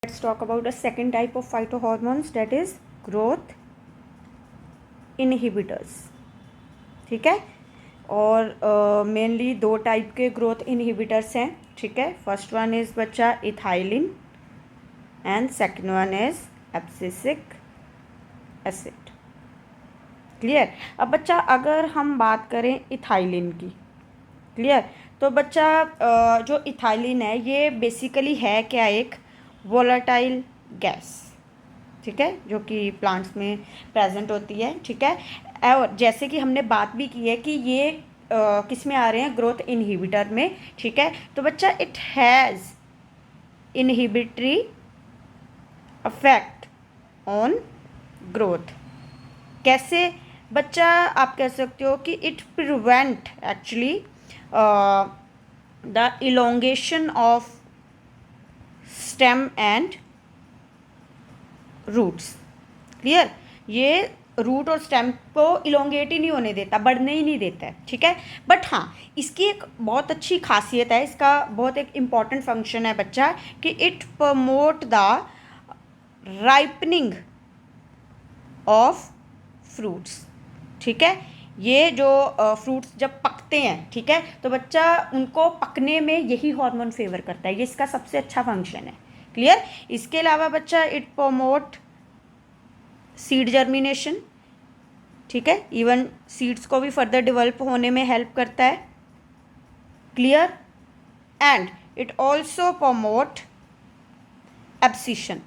Let's talk about the second type of phytohormones, that is growth inhibitors. ठीक है, और mainly दो type के ग्रोथ इनहिबिटर्स हैं. ठीक है, फर्स्ट वन इज बच्चा ethylene and second one is abscisic acid. Clear. अब बच्चा अगर हम बात करें इथाइलिन की, क्लियर, तो बच्चा जो इथाइलिन है ये बेसिकली है क्या, एक वोलेटाइल गैस. ठीक है, जो कि प्लांट्स में प्रेजेंट होती है. ठीक है, और जैसे कि हमने बात भी की है कि ये किस में आ रहे हैं, ग्रोथ इनहिबिटर में. ठीक है, तो बच्चा it has inhibitory effect on growth. कैसे बच्चा, आप कह सकते हो कि it prevent actually the elongation of stem and roots. Clear, ये रूट और स्टेम को इलोंगेट ही नहीं होने देता, बढ़ने ही नहीं देता है. ठीक है, बट हाँ, इसकी एक बहुत अच्छी खासियत है, इसका बहुत एक इम्पॉर्टेंट फंक्शन है बच्चा, कि it promote the ripening of fruits. ठीक है, ये जो फ्रूट्स जब पकते हैं, ठीक है, तो बच्चा उनको पकने में यही हार्मोन फेवर करता है. ये इसका सबसे अच्छा फंक्शन है. क्लियर. इसके अलावा बच्चा इट प्रमोट सीड जर्मिनेशन. ठीक है, इवन सीड्स को भी फर्दर डेवलप होने में हेल्प करता है. Clear. And it also promote abscission.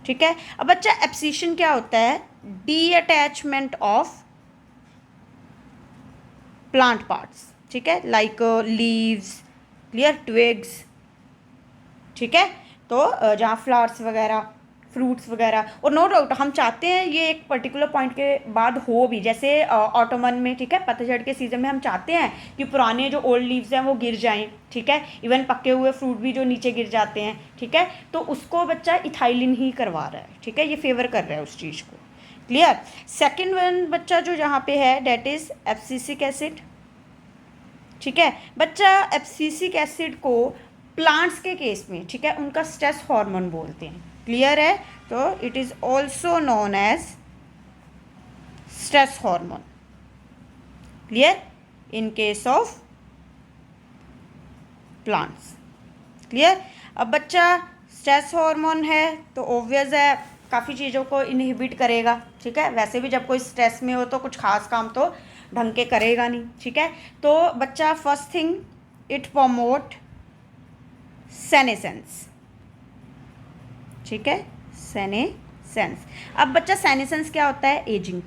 ठीक है, अब बच्चा एब्सिशन क्या होता है, D attachment of plant parts. ठीक है, लाइक लीव्स, क्लियर, ट्विग्स. ठीक है, तो जहाँ फ्लावर्स वगैरह, फ्रूट्स वगैरह, और नो डाउट हम चाहते हैं ये एक पर्टिकुलर पॉइंट के बाद हो भी, जैसे ऑटोमन में, ठीक है, पतझड़ के सीजन में हम चाहते हैं कि पुराने जो ओल्ड लीव्स हैं वो गिर जाएं. ठीक है, इवन पके हुए फ्रूट भी जो नीचे गिर जाते हैं. ठीक है, तो उसको बच्चा इथाइलिन ही करवा रहा है. ठीक है, ये फेवर कर रहा है उस चीज़ को. क्लियर. सेकेंड वन बच्चा जो यहाँ पे है, डेट इज एब्सिसिक एसिड. ठीक है, बच्चा एब्सिसिक एसिड को प्लांट्स के केस में, ठीक है, उनका स्ट्रेस हार्मोन बोलते हैं. क्लियर है, तो it is also known as stress hormone. Clear, in case of plants. Clear. अब बच्चा स्ट्रेस हार्मोन है तो ऑब्वियस है काफ़ी चीज़ों को इनहिबिट करेगा. ठीक है, वैसे भी जब कोई स्ट्रेस में हो तो कुछ खास काम तो ढंग के करेगा नहीं. ठीक है, तो बच्चा first thing it promote senescence. ठीक है, सेनेसेंस. अब बच्चा सेनेसेंस क्या होता है, एजिंग.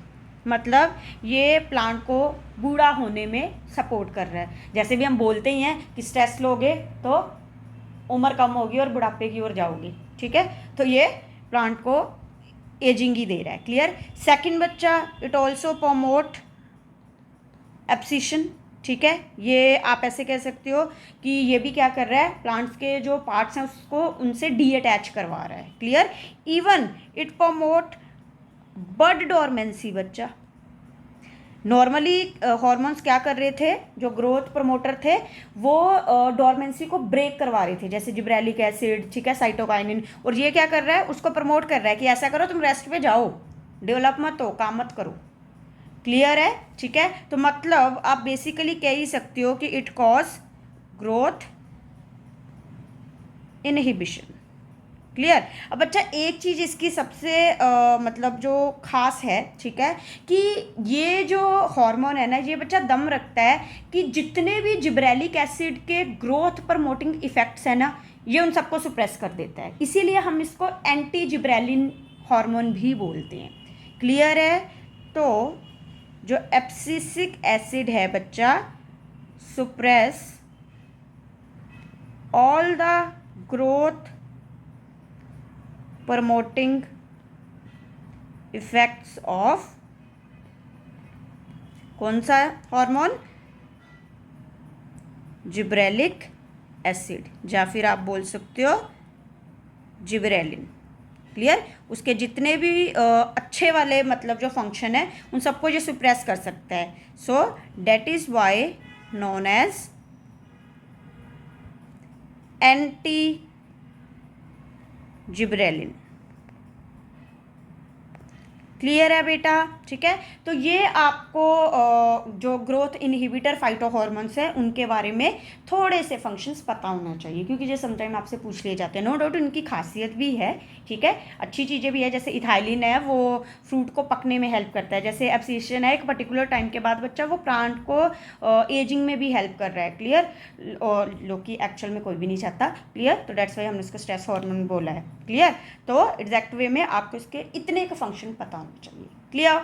मतलब ये प्लांट को बूढ़ा होने में सपोर्ट कर रहा है. जैसे भी हम बोलते ही हैं कि स्ट्रेस लोगे तो उम्र कम होगी और बुढ़ापे की ओर जाओगी. ठीक है, तो ये प्लांट को एजिंग ही दे रहा है. क्लियर. सेकंड बच्चा इट ऑल्सो प्रमोट एब्सिशन. ठीक है, ये आप ऐसे कह सकते हो कि ये भी क्या कर रहा है, प्लांट्स के जो पार्ट्स हैं उसको उनसे डी अटैच करवा रहा है. Clear. Even it promote bud dormancy. बच्चा नॉर्मली हॉर्मोन्स क्या कर रहे थे, जो ग्रोथ प्रमोटर थे वो डोरमेंसी को ब्रेक करवा रहे थे, जैसे जिब्रेलिक एसिड, ठीक है, साइटोकाइनिन. और ये क्या कर रहा है, उसको प्रमोट कर रहा है कि ऐसा करो, तुम रेस्ट पे जाओ, डेवलप मत हो, काम मत करो. क्लियर है. ठीक है, तो मतलब आप बेसिकली कह ही सकते हो कि it cause growth inhibition. Clear. अब बच्चा एक चीज़ इसकी सबसे मतलब जो खास है, ठीक है, कि ये जो हार्मोन है ना, ये बच्चा दम रखता है कि जितने भी जिब्रेलिक एसिड के ग्रोथ प्रमोटिंग इफेक्ट्स हैं ना, ये उन सबको सुप्रेस कर देता है. इसीलिए हम इसको एंटी जिब्रेलिन हार्मोन भी बोलते हैं. क्लियर है. तो जो एब्सिसिक एसिड है बच्चा, suppress all the growth promoting effects of कौन सा हार्मोन, जिब्रेलिक एसिड, या फिर आप बोल सकते हो जिब्रेलिन. क्लियर. उसके जितने भी अच्छे वाले मतलब जो फंक्शन है उन सबको ये सुप्रेस कर सकता है. So that is why known as anti gibberellin. Clear है बेटा? ठीक है, तो ये आपको जो ग्रोथ इनहिबिटर फाइटोहॉर्मोन्स हैं उनके बारे में थोड़े से फंक्शंस पता होना चाहिए, क्योंकि ये समटाइम आपसे पूछ लिए जाते हैं। नो डाउट उनकी खासियत भी है, ठीक है, अच्छी चीज़ें भी है। जैसे इथाइलिन है, वो फ्रूट को पकने में हेल्प करता है। जैसे एब्सिशन है, एक पर्टिकुलर टाइम के बाद बच्चा वो प्लांट को एजिंग में भी हेल्प कर रहा है। क्लियर? और लोग एक्चुअल में कोई भी नहीं चाहता। क्लियर? तो डेट्स वाई हमने इसको स्ट्रेस हार्मोन बोला है। क्लियर? तो एग्जैक्ट वे में आपको इसके इतने का फंक्शन पता होना चाहिए। क्लियर?